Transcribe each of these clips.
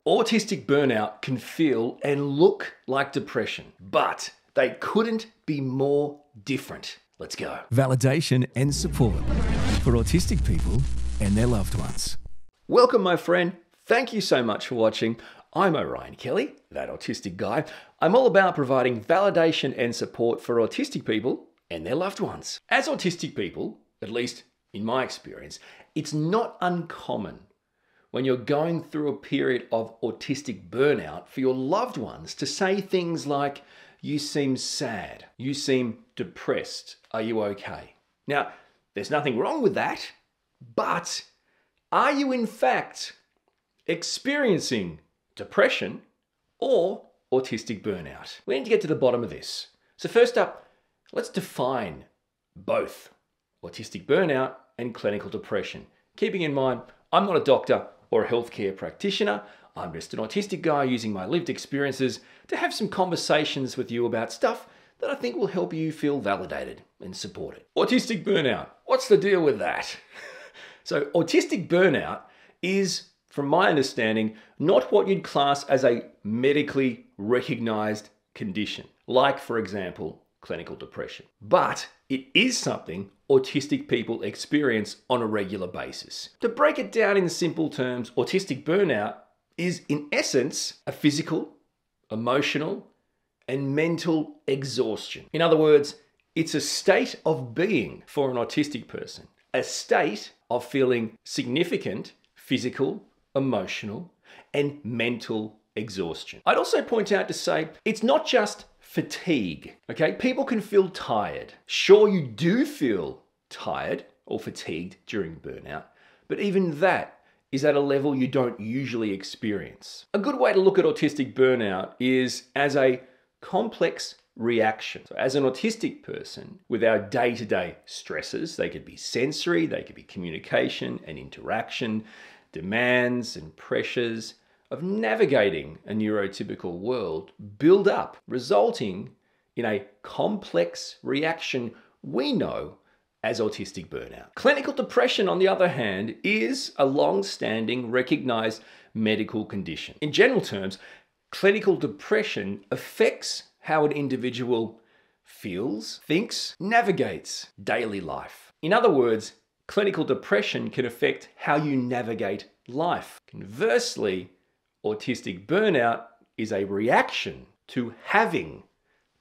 Autistic burnout can feel and look like depression, but they couldn't be more different. Let's go. Validation and support for autistic people and their loved ones. Welcome, my friend. Thank you so much for watching. I'm Orionkelly, that autistic guy. I'm all about providing validation and support for autistic people and their loved ones. As autistic people, at least in my experience, it's not uncommon when you're going through a period of autistic burnout for your loved ones to say things like, "You seem sad, you seem depressed, are you okay?" Now, there's nothing wrong with that, but are you in fact experiencing depression or autistic burnout? We need to get to the bottom of this. So first up, let's define both autistic burnout and clinical depression. Keeping in mind, I'm not a doctor or a healthcare practitioner. I'm just an autistic guy using my lived experiences to have some conversations with you about stuff that I think will help you feel validated and supported. Autistic burnout. What's the deal with that? So autistic burnout is, from my understanding, not what you'd class as a medically recognized condition, like, for example, clinical depression. But it is something autistic people experience on a regular basis. To break it down in simple terms, autistic burnout is, in essence, a physical, emotional, and mental exhaustion. In other words, it's a state of being for an autistic person, a state of feeling significant physical, emotional, and mental exhaustion. I'd also point out to say it's not just fatigue, okay? People can feel tired. Sure, you do feel tired or fatigued during burnout, but even that is at a level you don't usually experience. A good way to look at autistic burnout is as a complex reaction. So as an autistic person, with our day-to-day stresses, they could be sensory, they could be communication and interaction, demands and pressures of navigating a neurotypical world build up, resulting in a complex reaction we know as autistic burnout. Clinical depression, on the other hand, is a long-standing recognized medical condition. In general terms, clinical depression affects how an individual feels, thinks, navigates daily life. In other words, clinical depression can affect how you navigate life. Conversely, autistic burnout is a reaction to having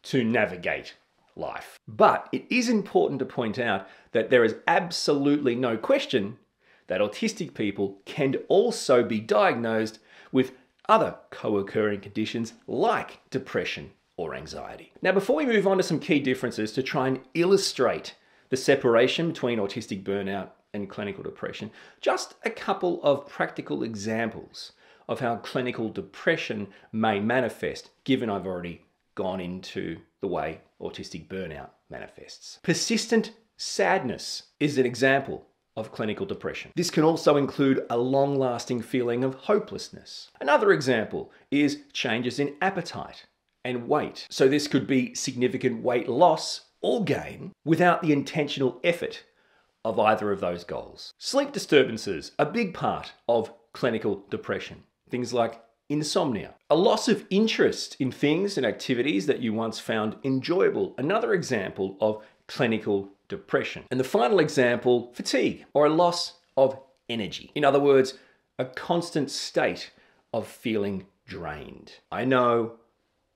to navigate life. But it is important to point out that there is absolutely no question that autistic people can also be diagnosed with other co-occurring conditions like depression or anxiety. Now, before we move on to some key differences to try and illustrate the separation between autistic burnout and clinical depression, just a couple of practical examples of how clinical depression may manifest, given I've already gone into the way autistic burnout manifests. Persistent sadness is an example of clinical depression. This can also include a long-lasting feeling of hopelessness. Another example is changes in appetite and weight. So this could be significant weight loss or gain without the intentional effort of either of those goals. Sleep disturbances, a big part of clinical depression. Things like insomnia. A loss of interest in things and activities that you once found enjoyable. Another example of clinical depression. And the final example, fatigue, or a loss of energy. In other words, a constant state of feeling drained. I know,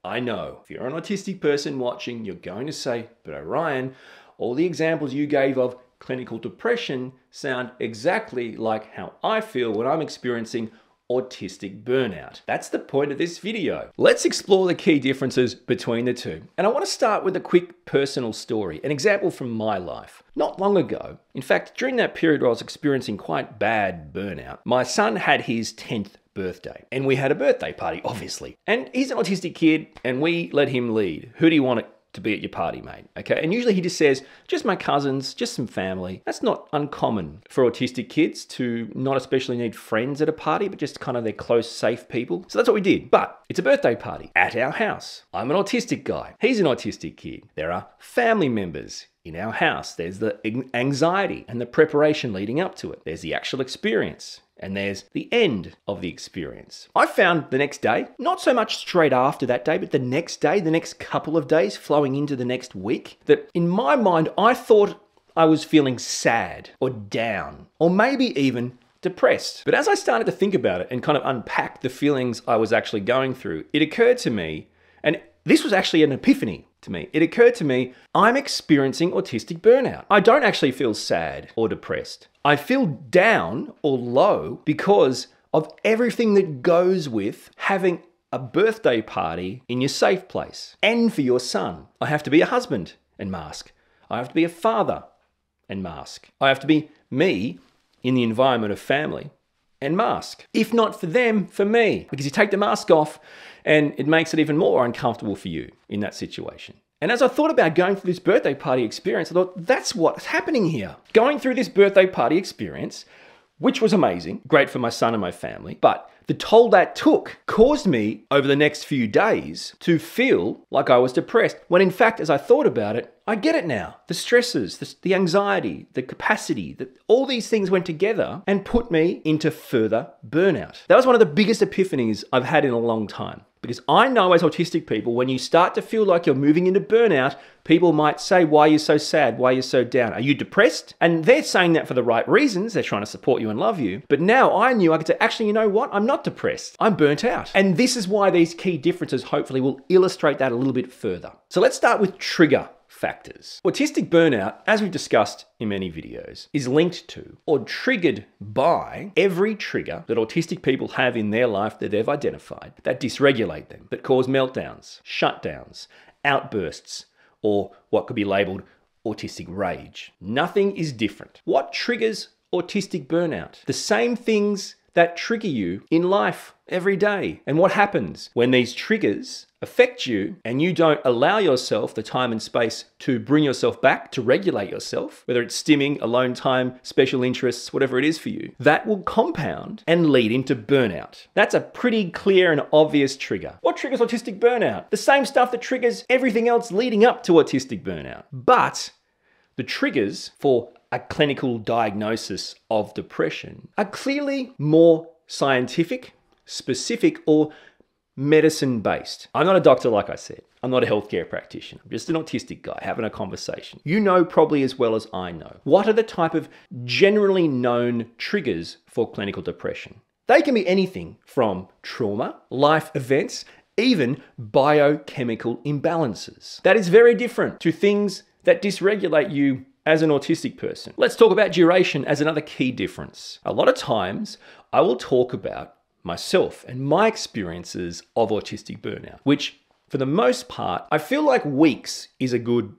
if you're an autistic person watching, you're going to say, "But Orion, all the examples you gave of clinical depression sound exactly like how I feel when I'm experiencing autistic burnout." That's the point of this video. Let's explore the key differences between the two. And I want to start with a quick personal story, an example from my life. Not long ago, in fact, during that period where I was experiencing quite bad burnout, my son had his 10th birthday. And we had a birthday party, obviously. And he's an autistic kid, and we let him lead. Who do you want to be at your party, mate? Okay, and usually he just says, "Just my cousins, just some family." That's not uncommon for autistic kids to not especially need friends at a party, but just kind of their close, safe people. So that's what we did. But it's a birthday party at our house. I'm an autistic guy. He's an autistic kid. There are family members in our house. There's the anxiety and the preparation leading up to it. There's the actual experience. and there's the end of the experience. I found the next day, not so much straight after that day, but the next day, the next couple of days flowing into the next week, that in my mind, I thought I was feeling sad or down, or maybe even depressed. But as I started to think about it and kind of unpack the feelings I was actually going through, it occurred to me, and this was actually an epiphany to me. It occurred to me, I'm experiencing autistic burnout. I don't actually feel sad or depressed. I feel down or low because of everything that goes with having a birthday party in your safe place. And for your son, I have to be a husband and mask. I have to be a father and mask. I have to be me in the environment of family and mask. If not for them, for me. Because you take the mask off and it makes it even more uncomfortable for you in that situation. And as I thought about going through this birthday party experience, I thought, that's what's happening here. Going through this birthday party experience, which was amazing, great for my son and my family, but the toll that took caused me over the next few days to feel like I was depressed, when in fact, as I thought about it, I get it now. The stresses, the anxiety, the capacity, all these things went together and put me into further burnout. That was one of the biggest epiphanies I've had in a long time. Because I know as autistic people, when you start to feel like you're moving into burnout, people might say, why are you so sad? Why are you so down? Are you depressed? And they're saying that for the right reasons. They're trying to support you and love you. But now I knew I could say, actually, you know what? I'm not depressed. I'm burnt out. And this is why these key differences hopefully will illustrate that a little bit further. So let's start with trigger factors. Autistic burnout, as we've discussed in many videos, is linked to or triggered by every trigger that autistic people have in their life that they've identified that dysregulate them, that cause meltdowns, shutdowns, outbursts, or what could be labeled autistic rage. Nothing is different. What triggers autistic burnout? The same things that trigger you in life every day. And what happens when these triggers affect you and you don't allow yourself the time and space to bring yourself back, to regulate yourself, whether it's stimming, alone time, special interests, whatever it is for you, that will compound and lead into burnout. That's a pretty clear and obvious trigger. What triggers autistic burnout? The same stuff that triggers everything else leading up to autistic burnout. But the triggers for a clinical diagnosis of depression are clearly more scientific, specific, or medicine-based. I'm not a doctor, like I said. I'm not a healthcare practitioner. I'm just an autistic guy having a conversation. You know probably as well as I know. What are the type of generally known triggers for clinical depression? They can be anything from trauma, life events, even biochemical imbalances. That is very different to things that dysregulate you as an autistic person. Let's talk about duration as another key difference. A lot of times I will talk about myself and my experiences of autistic burnout, which for the most part, I feel like weeks is a good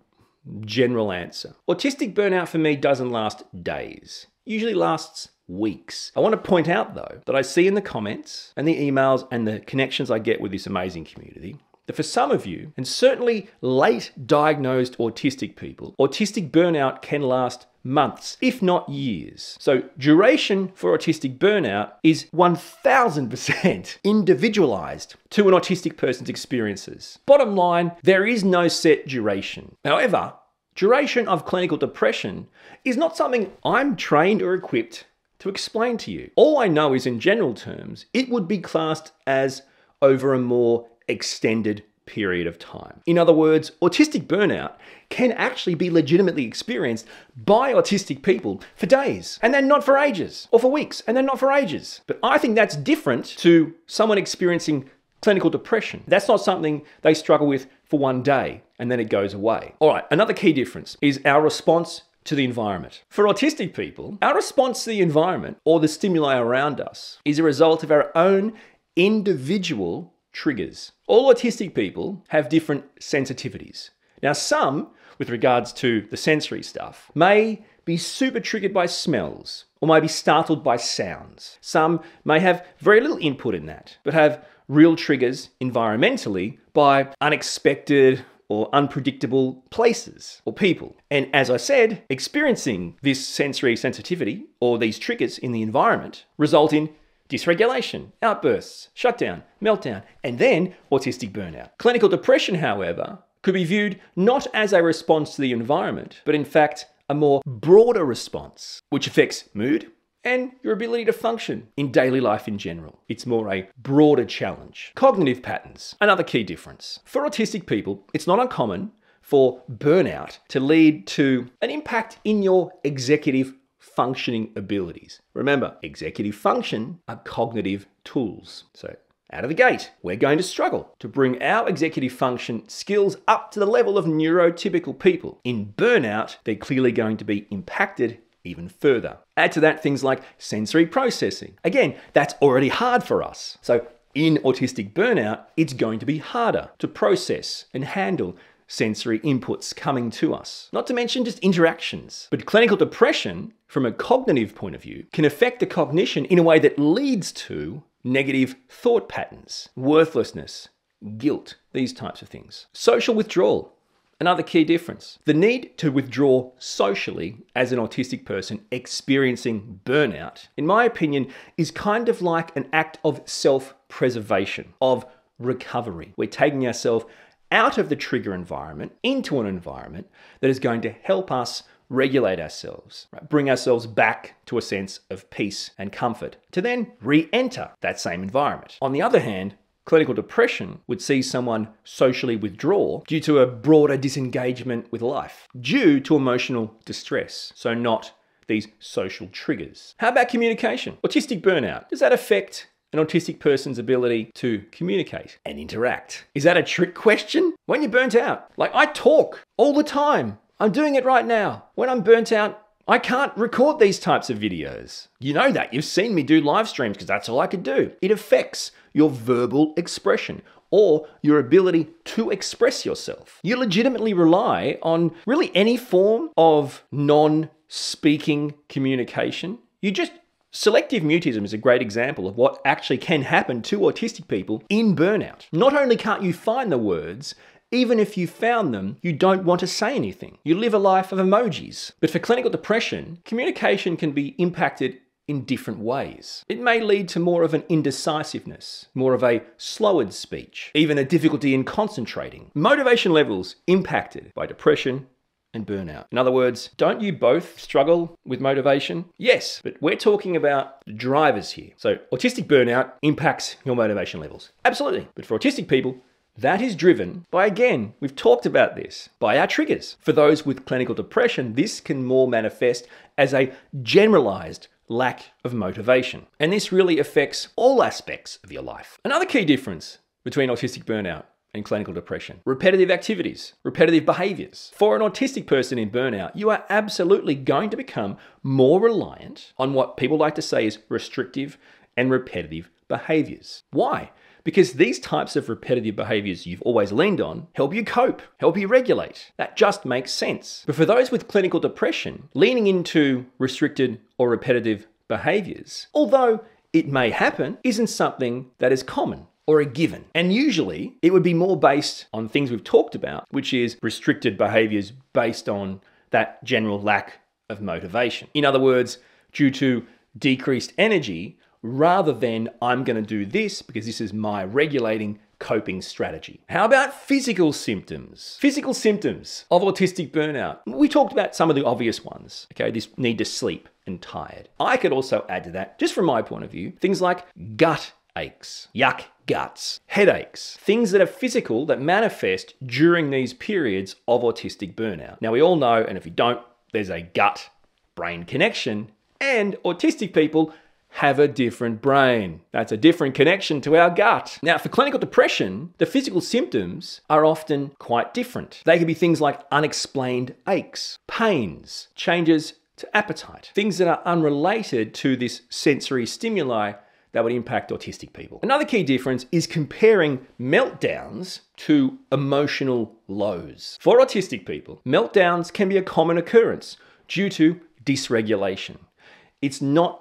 general answer. Autistic burnout for me doesn't last days, usually lasts weeks. I want to point out though, that I see in the comments and the emails and the connections I get with this amazing community, that for some of you, and certainly late diagnosed autistic people, autistic burnout can last months, if not years. So duration for autistic burnout is 1000% individualized to an autistic person's experiences. Bottom line, there is no set duration. However, duration of clinical depression is not something I'm trained or equipped to explain to you. All I know is in general terms, it would be classed as over a more extended period of time. In other words, autistic burnout can actually be legitimately experienced by autistic people for days, and then not for ages, or for weeks, and then not for ages. But I think that's different to someone experiencing clinical depression. That's not something they struggle with for one day, and then it goes away. All right, another key difference is our response to the environment. For autistic people, our response to the environment or the stimuli around us is a result of our own individual triggers. All autistic people have different sensitivities. Now, some, with regards to the sensory stuff, may be super triggered by smells or may be startled by sounds. Some may have very little input in that, but have real triggers environmentally by unexpected or unpredictable places or people. And as I said, experiencing this sensory sensitivity or these triggers in the environment result in dysregulation, outbursts, shutdown, meltdown, and then autistic burnout. Clinical depression, however, could be viewed not as a response to the environment, but in fact, a more broader response, which affects mood, and your ability to function in daily life in general. It's more a broader challenge. Cognitive patterns, another key difference. For autistic people, it's not uncommon for burnout to lead to an impact in your executive functioning abilities. Remember, executive function are cognitive tools. So out of the gate, we're going to struggle to bring our executive function skills up to the level of neurotypical people. In burnout, they're clearly going to be impacted even further. Add to that things like sensory processing. Again, that's already hard for us. So in autistic burnout, it's going to be harder to process and handle sensory inputs coming to us. Not to mention just interactions. But clinical depression, from a cognitive point of view, can affect the cognition in a way that leads to negative thought patterns, worthlessness, guilt, these types of things. Social withdrawal, another key difference. The need to withdraw socially as an autistic person experiencing burnout, in my opinion, is kind of like an act of self-preservation, of recovery. We're taking ourselves out of the trigger environment into an environment that is going to help us regulate ourselves, right? Bring ourselves back to a sense of peace and comfort, to then re-enter that same environment. On the other hand, clinical depression would see someone socially withdraw due to a broader disengagement with life, due to emotional distress, so not these social triggers. How about communication? Autistic burnout, does that affect an autistic person's ability to communicate and interact? Is that a trick question? When you're burnt out, like I talk all the time. I'm doing it right now. When I'm burnt out, I can't record these types of videos. You know that. You've seen me do live streams because that's all I could do. It affects your verbal expression or your ability to express yourself. You legitimately rely on really any form of non-speaking communication. Selective mutism is a great example of what actually can happen to autistic people in burnout. Not only can't you find the words, even if you found them, you don't want to say anything. You live a life of emojis. But for clinical depression, communication can be impacted in different ways. It may lead to more of an indecisiveness, more of a slowed speech, even a difficulty in concentrating. Motivation levels impacted by depression and burnout. In other words, don't you both struggle with motivation? Yes, but we're talking about drivers here. So autistic burnout impacts your motivation levels. Absolutely. But for autistic people, that is driven by, again, we've talked about this, by our triggers. For those with clinical depression, this can more manifest as a generalized lack of motivation. And this really affects all aspects of your life. Another key difference between autistic burnout and clinical depression: repetitive activities, repetitive behaviors. For an autistic person in burnout, you are absolutely going to become more reliant on what people like to say is restrictive and repetitive behaviors. Why? Because these types of repetitive behaviors you've always leaned on help you cope, help you regulate. That just makes sense. But for those with clinical depression, leaning into restricted or repetitive behaviors, although it may happen, isn't something that is common or a given. And usually it would be more based on things we've talked about, which is restricted behaviors based on that general lack of motivation. In other words, due to decreased energy, rather than I'm going to do this because this is my regulating coping strategy. How about physical symptoms? Physical symptoms of autistic burnout. We talked about some of the obvious ones. Okay, this need to sleep and tired. I could also add to that, just from my point of view, things like gut aches, yuck guts, headaches, things that are physical that manifest during these periods of autistic burnout. Now we all know, and if you don't, there's a gut-brain connection, and autistic people have a different brain. That's a different connection to our gut. Now, for clinical depression, the physical symptoms are often quite different. They can be things like unexplained aches, pains, changes to appetite, things that are unrelated to this sensory stimuli that would impact autistic people. Another key difference is comparing meltdowns to emotional lows. For autistic people, meltdowns can be a common occurrence due to dysregulation. It's not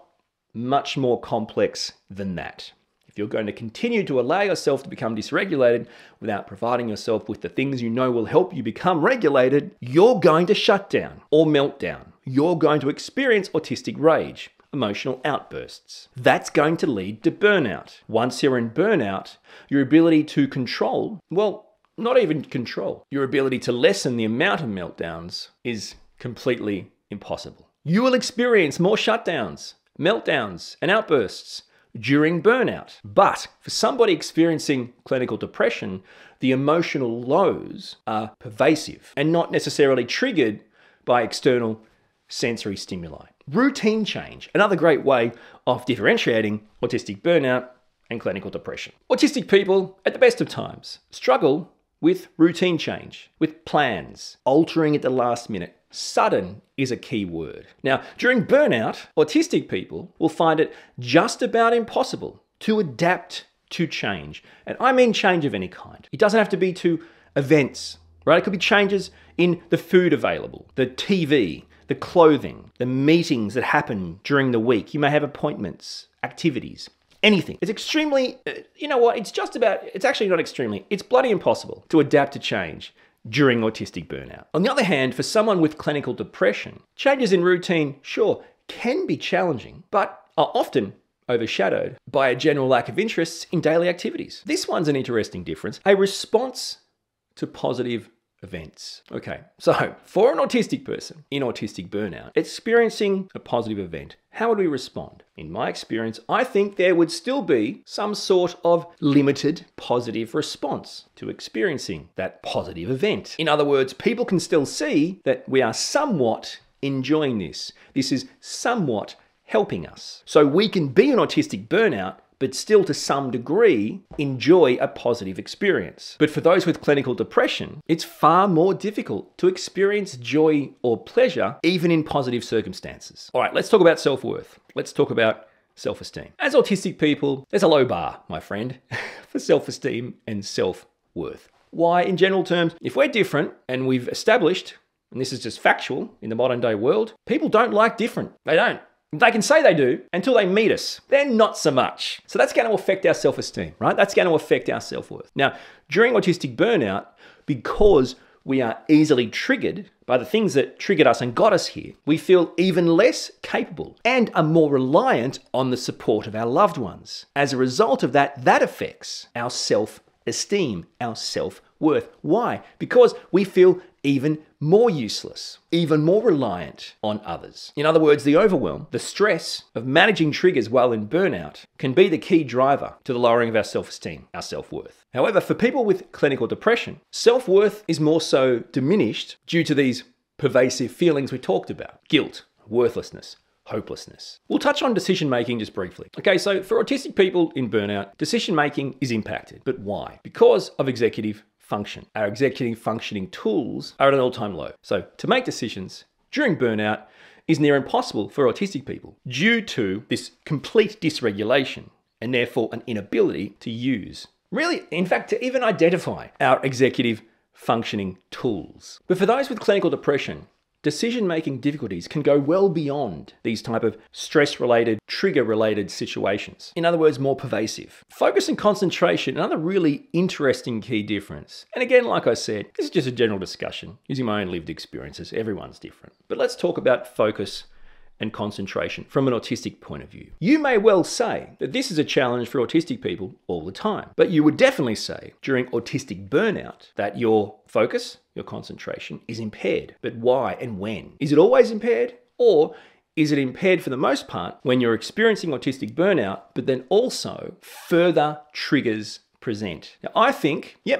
much more complex than that. If you're going to continue to allow yourself to become dysregulated without providing yourself with the things you know will help you become regulated, you're going to shut down or melt down. You're going to experience autistic rage, emotional outbursts. That's going to lead to burnout. Once you're in burnout, your ability to control, well, not even control, your ability to lessen the amount of meltdowns is completely impossible. You will experience more shutdowns, meltdowns and outbursts during burnout. But for somebody experiencing clinical depression, the emotional lows are pervasive and not necessarily triggered by external sensory stimuli. Routine change, another great way of differentiating autistic burnout and clinical depression. Autistic people, at the best of times, struggle with routine change, with plans, altering at the last minute. Sudden is a key word. Now, during burnout, autistic people will find it just about impossible to adapt to change. And I mean change of any kind. It doesn't have to be to events, right? It could be changes in the food available, the TV, the clothing, the meetings that happen during the week. You may have appointments, activities, anything. It's extremely, it's actually not extremely, it's bloody impossible to adapt to change during autistic burnout. On the other hand, for someone with clinical depression, changes in routine, sure, can be challenging, but are often overshadowed by a general lack of interests in daily activities. This one's an interesting difference, a response to positive events. Okay, so for an autistic person in autistic burnout, experiencing a positive event, how would we respond? In my experience, I think there would still be some sort of limited positive response to experiencing that positive event. In other words, people can still see that we are somewhat enjoying this. This is somewhat helping us. So we can be an autistic burnout, but still to some degree enjoy a positive experience. But for those with clinical depression, it's far more difficult to experience joy or pleasure even in positive circumstances. All right, let's talk about self-worth. Let's talk about self-esteem. As autistic people, there's a low bar, my friend, for self-esteem and self-worth. Why? In general terms, if we're different and we've established, and this is just factual in the modern day world, people don't like different. They don't. They can say they do until they meet us. Then not so much. So that's going to affect our self-esteem, right? That's going to affect our self-worth. Now, during autistic burnout, because we are easily triggered by the things that triggered us and got us here, we feel even less capable and are more reliant on the support of our loved ones. As a result of that, that affects our self-esteem, our self-worth. Why? Because we feel even more useless, even more reliant on others. In other words, the overwhelm, the stress of managing triggers while in burnout can be the key driver to the lowering of our self-esteem, our self-worth. However, for people with clinical depression, self-worth is more so diminished due to these pervasive feelings we talked about: guilt, worthlessness, hopelessness. We'll touch on decision-making just briefly. Okay, so for autistic people in burnout, decision-making is impacted. But why? Because of executive function. Our executive functioning tools are at an all-time low. So to make decisions during burnout is near impossible for autistic people due to this complete dysregulation and therefore an inability to use, really, in fact, to even identify our executive functioning tools. But for those with clinical depression, decision-making difficulties can go well beyond these type of stress-related, trigger-related situations. In other words, more pervasive. Focus and concentration, another really interesting key difference. And again, like I said, this is just a general discussion using my own lived experiences. Everyone's different. But let's talk about focus and concentration from an autistic point of view. You may well say that this is a challenge for autistic people all the time, but you would definitely say during autistic burnout that your focus, your concentration is impaired. But why and when? Is it always impaired? Or is it impaired for the most part when you're experiencing autistic burnout, but then also further triggers present? Now, I think, you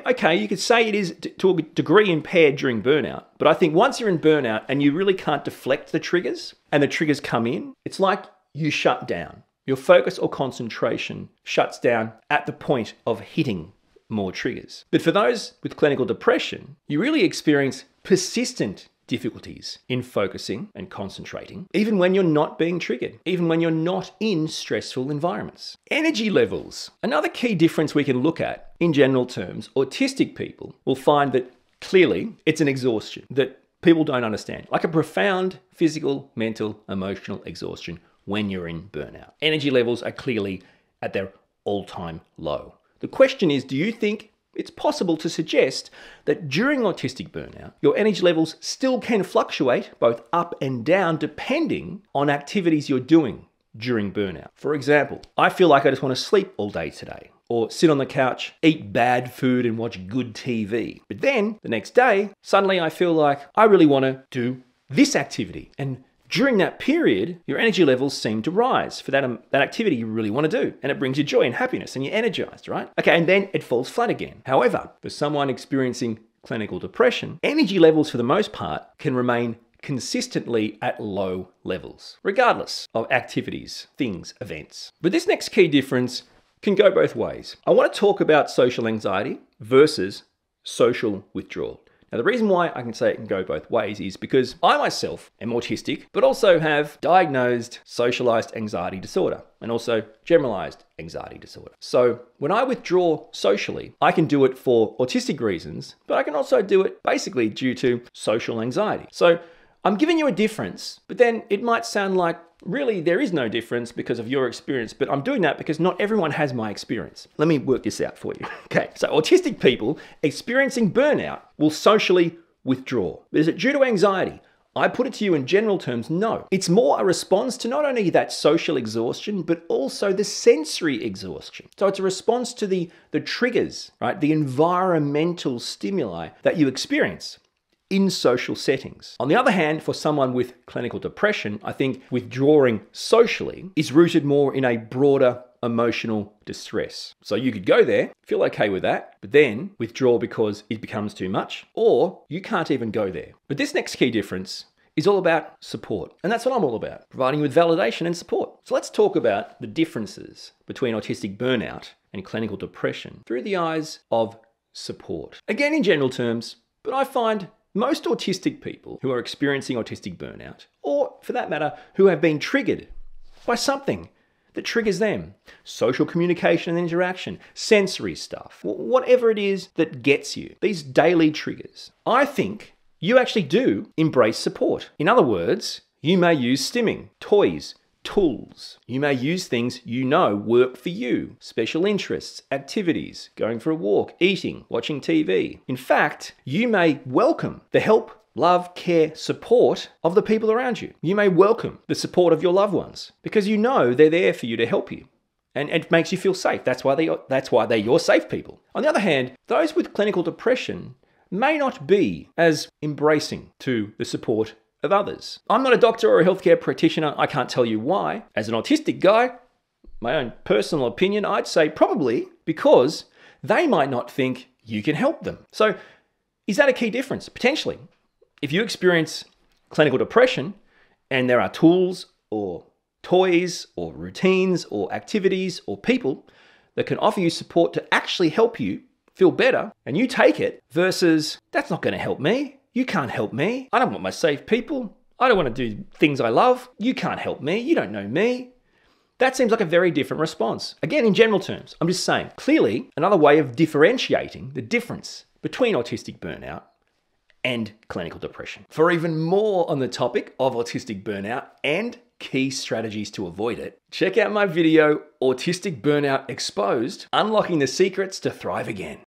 could say it is to a degree impaired during burnout, but I think once you're in burnout and you really can't deflect the triggers and the triggers come in, it's like you shut down. Your focus or concentration shuts down at the point of hitting more triggers. But for those with clinical depression, you really experience persistent difficulties in focusing and concentrating, even when you're not being triggered, even when you're not in stressful environments. Energy levels. Another key difference we can look at in general terms, autistic people will find that clearly it's an exhaustion that people don't understand, like a profound physical, mental, emotional exhaustion when you're in burnout. Energy levels are clearly at their all-time low. The question is, do you think it's possible to suggest that during autistic burnout, your energy levels still can fluctuate both up and down depending on activities you're doing during burnout? For example, I feel like I just want to sleep all day today, or sit on the couch, eat bad food and watch good TV. But then the next day, suddenly I feel like I really want to do this activity and During that period, your energy levels seem to rise for that activity you really want to do, and it brings you joy and happiness, and you're energized, right? Okay, and then it falls flat again. However, for someone experiencing clinical depression, energy levels for the most part can remain consistently at low levels, regardless of activities, things, events. But this next key difference can go both ways. I want to talk about social anxiety versus social withdrawal. Now, the reason why I can say it can go both ways is because I myself am autistic, but also have diagnosed socialized anxiety disorder and also generalized anxiety disorder. So when I withdraw socially, I can do it for autistic reasons, but I can also do it basically due to social anxiety. So I'm giving you a difference, but then it might sound like really there is no difference because of your experience, but I'm doing that because not everyone has my experience. Let me work this out for you. Okay, so autistic people experiencing burnout will socially withdraw. But is it due to anxiety? I put it to you in general terms, no. It's more a response to not only that social exhaustion, but also the sensory exhaustion. So it's a response to the triggers, right? The environmental stimuli that you experience in social settings. On the other hand, for someone with clinical depression, I think withdrawing socially is rooted more in a broader emotional distress. So you could go there, feel okay with that, but then withdraw because it becomes too much, or you can't even go there. But this next key difference is all about support. And that's what I'm all about, providing you with validation and support. So let's talk about the differences between autistic burnout and clinical depression through the eyes of support. Again, in general terms, but I find most autistic people who are experiencing autistic burnout, or for that matter, who have been triggered by something that triggers them, social communication and interaction, sensory stuff, whatever it is that gets you, these daily triggers, I think you actually do embrace support. In other words, you may use stimming, toys, tools. You may use things you know work for you, special interests, activities, going for a walk, eating, watching TV. In fact, you may welcome the help, love, care, support of the people around you. You may welcome the support of your loved ones because you know they're there for you to help you. And it makes you feel safe. That's why they're your safe people. On the other hand, those with clinical depression may not be as embracing to the support of others. I'm not a doctor or a healthcare practitioner. I can't tell you why. As an autistic guy, my own personal opinion, I'd say probably because they might not think you can help them. So is that a key difference? Potentially. If you experience clinical depression and there are tools or toys or routines or activities or people that can offer you support to actually help you feel better and you take it versus that's not going to help me. You can't help me. I don't want my safe people. I don't want to do things I love. You can't help me. You don't know me. That seems like a very different response. Again, in general terms, I'm just saying, clearly another way of differentiating the difference between autistic burnout and clinical depression. For even more on the topic of autistic burnout and key strategies to avoid it, check out my video, Autistic Burnout Exposed, Unlocking the Secrets to Thrive Again.